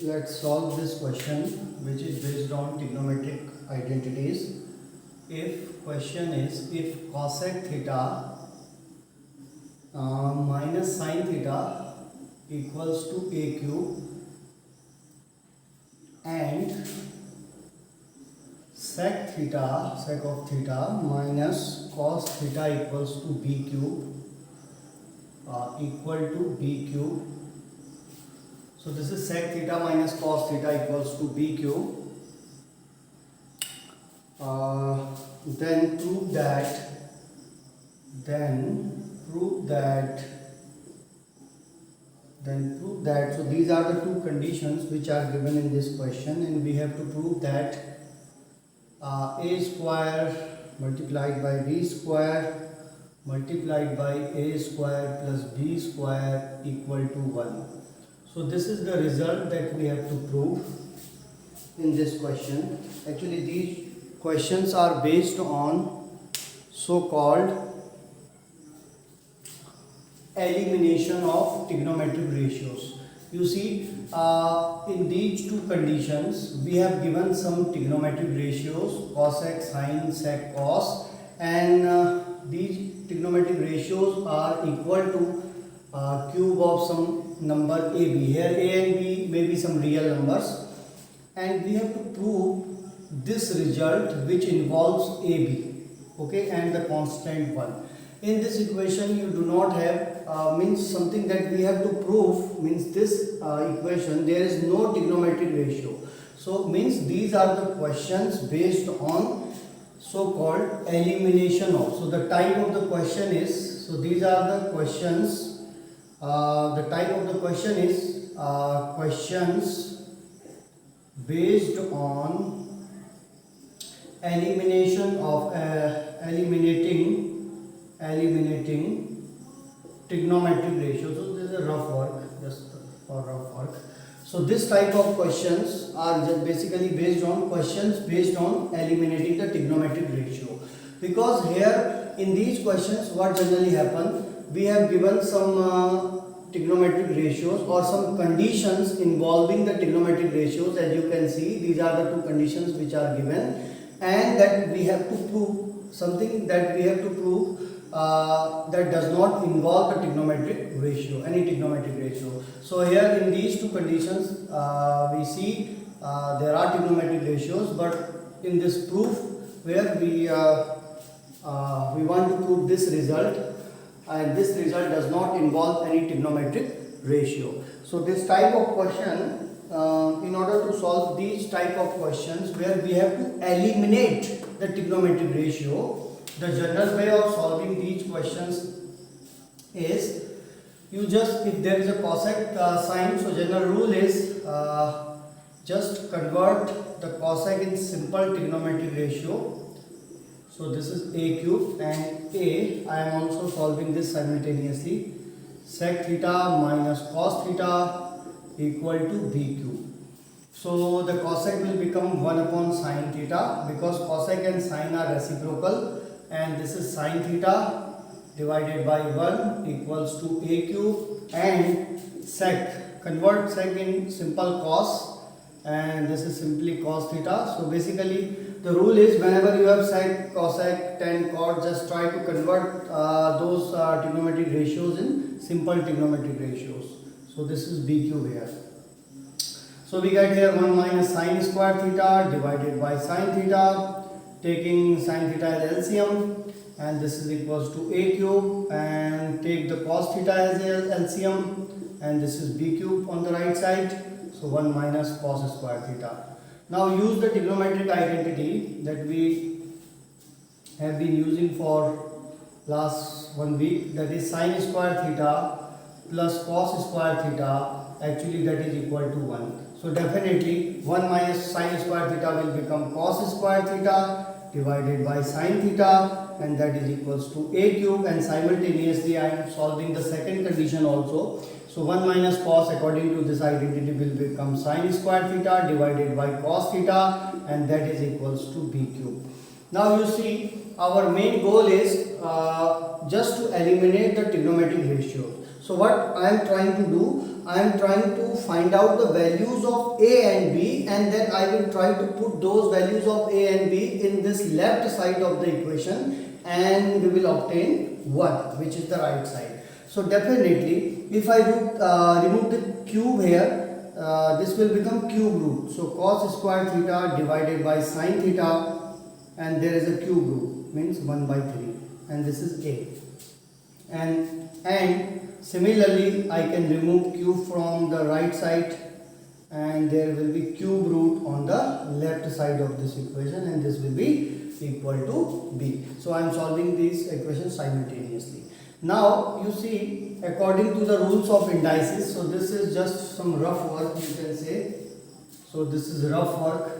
Let's solve this question, which is based on trigonometric identities. If question is, if cosec theta minus sin theta equals to a cube and sec of theta minus cos theta equals to b cube equal to b cube. So this is sec theta minus cos theta equals to b cube. Then prove that so these are the two conditions which are given in this question, and we have to prove that a square multiplied by b square multiplied by a square plus b square equal to 1. So this is the result that we have to prove in this question. Actually these questions are based on so-called elimination of trigonometric ratios. You see, in these two conditions we have given some trigonometric ratios, cosec, sin, sec, cos, and these trigonometric ratios are equal to cube of some number ab. Here a and b may be some real numbers, and we have to prove this result which involves ab, okay, and the constant 1. In this equation you do not have means something that we have to prove, means this equation there is no trigonometric ratio. So means these are the questions based on so called elimination of. So the type of the question is, so these are the questions, the type of the question is questions based on elimination of eliminating trigonometric ratio. So this is a rough work, just for rough work. So this type of questions are just basically based on questions based on eliminating the trigonometric ratio, because here in these questions what generally happen, we have given some trigonometric ratios or some conditions involving the trigonometric ratios. As you can see, these are the two conditions which are given, and that we have to prove something that we have to prove that does not involve the trigonometric ratio, any trigonometric ratio. So here in these two conditions we see there are trigonometric ratios, but in this proof where we want to prove this result, and this result does not involve any trigonometric ratio. So this type of question, in order to solve these type of questions where we have to eliminate the trigonometric ratio, the general way of solving these questions is, you just, if there is a cosec sign, so general rule is just convert the cosec in simple trigonometric ratio. So this is a cube, and I am also solving this simultaneously. Sec theta minus cos theta equal to b cube. So the cosec will become 1 upon sin theta, because cosec and sin are reciprocal, and this is sin theta divided by 1 equals to a cube, and sec, convert sec in simple cos, and this is simply cos theta. So basically the rule is, whenever you have sec, cosec, tan, cot, just try to convert those trigonometric ratios in simple trigonometric ratios. So this is b cube here. So we get here 1 minus sin square theta divided by sin theta, taking sin theta as LCM, and this is equals to a cube, and take the cos theta as LCM, and this is b cube on the right side. So 1 minus cos square theta. Now use the trigonometric identity that we have been using for last 1 week, that is sin square theta plus cos square theta, actually that is equal to 1. So definitely 1 minus sin square theta will become cos square theta divided by sin theta, and that is equals to a cube, and simultaneously I am solving the second condition also. So 1 minus cos according to this identity will become sin square theta divided by cos theta, and that is equals to b cube. Now you see, our main goal is just to eliminate the trigonometric ratio. So what I am trying to do, I am trying to find out the values of A and B, and then I will try to put those values of A and B in this left side of the equation, and we will obtain 1, which is the right side. So definitely if I remove the cube here, this will become cube root. So cos square theta divided by sin theta, and there is a cube root, means 1 by 3, and this is A. And similarly I can remove cube from the right side, and there will be cube root on the left side of this equation, and this will be equal to B. So I am solving these equations simultaneously. Now you see, according to the rules of indices, so this is just some rough work, you can say. So this is rough work.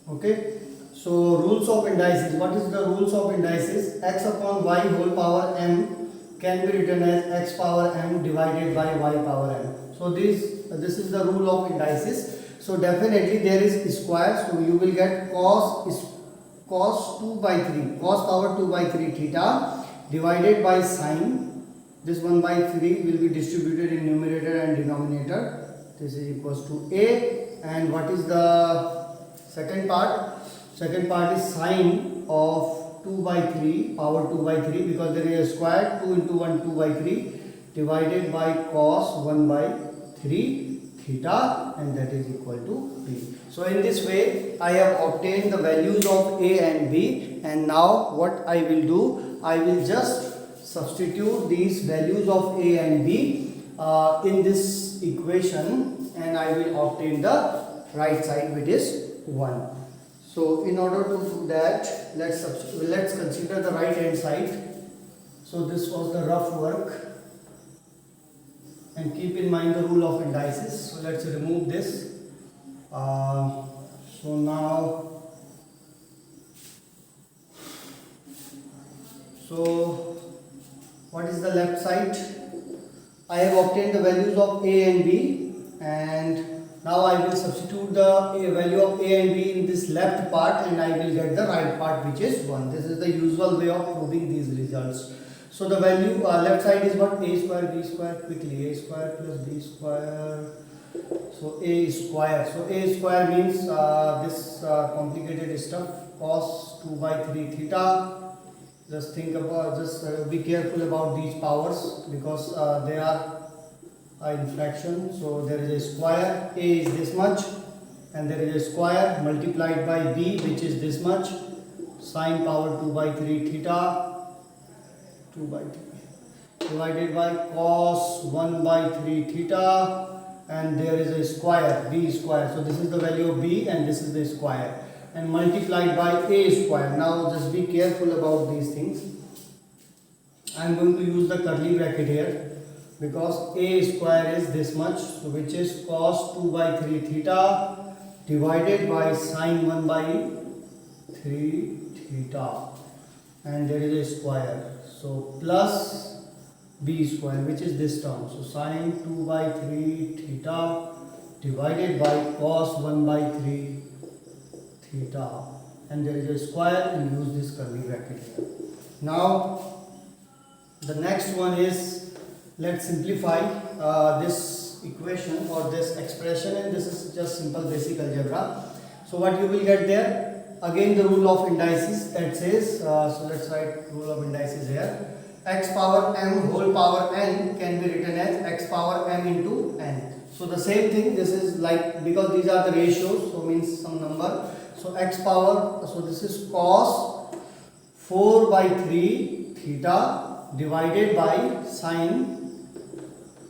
Okay. So rules of indices. What is the rules of indices? X upon y whole power m can be written as x power m divided by y power m. So this is the rule of indices. So definitely there is square. So you will get cos 2 by 3, cos power 2 by 3 theta divided by sine. This 1 by 3 will be distributed in numerator and denominator. This is equals to A. And what is the second part? Second part is sine of 2 by 3, power 2 by 3, because there is a square, 2 into 1, 2 by 3, divided by cos 1 by 3 theta, and that is equal to B. So in this way I have obtained the values of A and B, and now what I will do, I will just substitute these values of A and B in this equation, and I will obtain the right side, which is 1. So in order to do that, let's consider the right hand side. So this was the rough work, and keep in mind the rule of indices. So let's remove this. So now, so what is the left side? I have obtained the values of A and B, and now I will substitute the value of A and B in this left part, and I will get the right part, which is 1. This is the usual way of proving these results. So the value left side is what? A square B square. Quickly, A square plus B square. So A square. So A square means this complicated stuff, cos 2 by 3 theta. Just think about, be careful about these powers, because they are in fraction. So there is a square. A is this much, and there is a square multiplied by B, which is this much, sine power 2 by 3 theta, 2 by 3 divided by cos 1 by 3 theta, and there is a square, B square. So this is the value of B, and this is the square, and multiplied by A square. Now just be careful about these things. I am going to use the curly bracket here, because A square is this much, so which is cos 2 by 3 theta divided by sine 1 by 3 theta, and there is a square. So plus B square, which is this term. So sine 2 by 3 theta divided by cos 1 by 3 theta, and there is a square, and use this curly bracket here. Now the next one is, let's simplify this equation or this expression, and this is just simple basic algebra. So what you will get there? Again the rule of indices that says, so let's write rule of indices here. X power m whole power n can be written as x power m into n. So the same thing, this is like, because these are the ratios, so means some number. So x power, so this is cos 4 by 3 theta divided by sine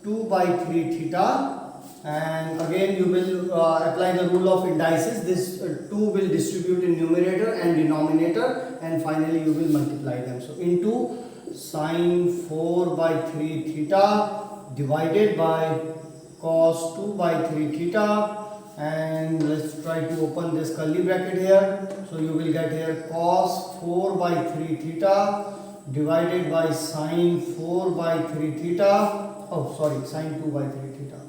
2 by 3 theta, and again you will apply the rule of indices. This 2 will distribute in numerator and denominator, and finally you will multiply them. So into sine 4 by 3 theta divided by cos 2 by 3 theta, and let's try to open this curly bracket here. So you will get here cos 4 by 3 theta divided by sine 4 by 3 theta, oh sorry, sine 2 by 3 theta,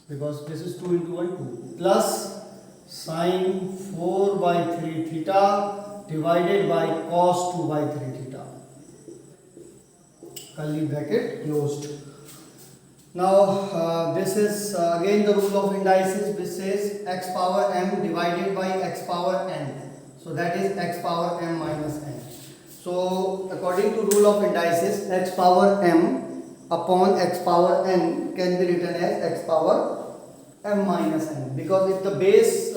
because this is 2 into 1, 2, plus sine 4 by 3 theta divided by cos 2 by 3 theta. curly bracket closed. Now this is again the rule of indices, which says x power m divided by x power n. So that is x power m minus n. So according to rule of indices, x power m upon x power n can be written as x power m minus n, because if the base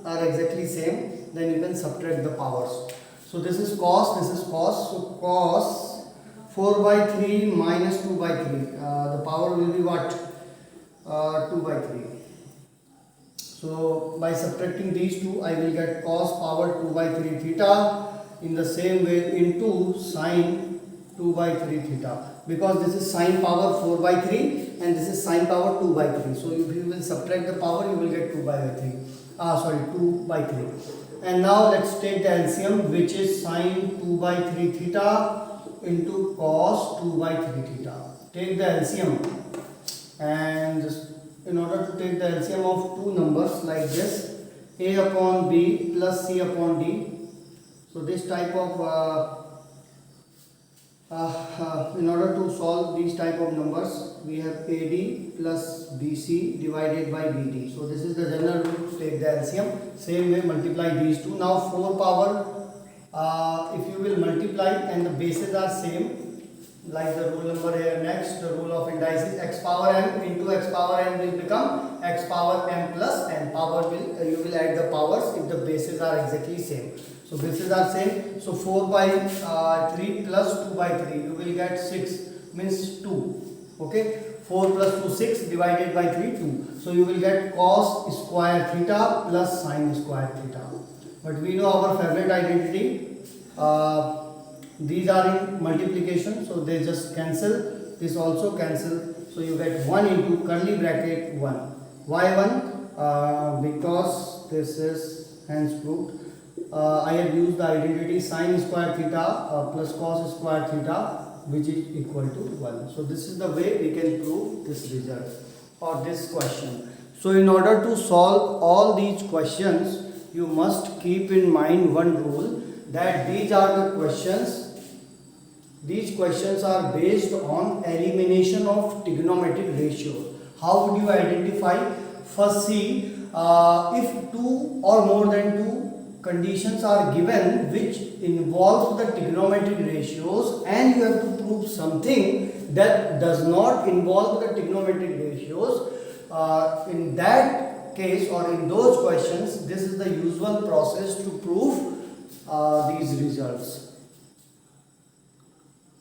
are exactly same, then you can subtract the powers. So this is cos, this is cos. So cos 4 by 3 minus 2 by 3. The power will be what? 2 by 3. So by subtracting these two, I will get cos power 2 by 3 theta. In the same way into sine 2 by 3 theta. Because this is sine power 4 by 3 and this is sine power 2 by 3. So if you will subtract the power, you will get 2 by 3. 2 by 3. And now let's take the LCM, which is sine 2 by 3 theta into cos 2 by 3 theta. Take the LCM, and in order to take the LCM of two numbers like this, a upon b plus c upon d. So this type of in order to solve these type of numbers, we have AD plus BC divided by BD. So this is the general rule to take the LCM. Same way, multiply these two. Now 4 power, if you will multiply and the bases are same, like the rule number here next, the rule of indices, x power m into x power n will become x power m plus n. Power will, you will add the powers if the bases are exactly same. So bases are same. So 4 by 3 plus 2 by 3, you will get 6, means 2. Okay, 4 plus 2 6 divided by 3 2. So you will get cos square theta plus sine square theta. But we know our favorite identity. These are in multiplication, so they just cancel. This also cancel. So you get 1 into curly bracket 1. Why 1? Because this is hence proved. I have used the identity sine square theta plus cos square theta, which is equal to 1. So this is the way we can prove this result or this question. So in order to solve all these questions, you must keep in mind one rule, that these are the questions. These questions are based on elimination of trigonometric ratios. How would you identify? First, see if two or more than two conditions are given which involve the trigonometric ratios, and you have to prove something that does not involve the trigonometric ratios. In that case or in those questions, this is the usual process to prove these results.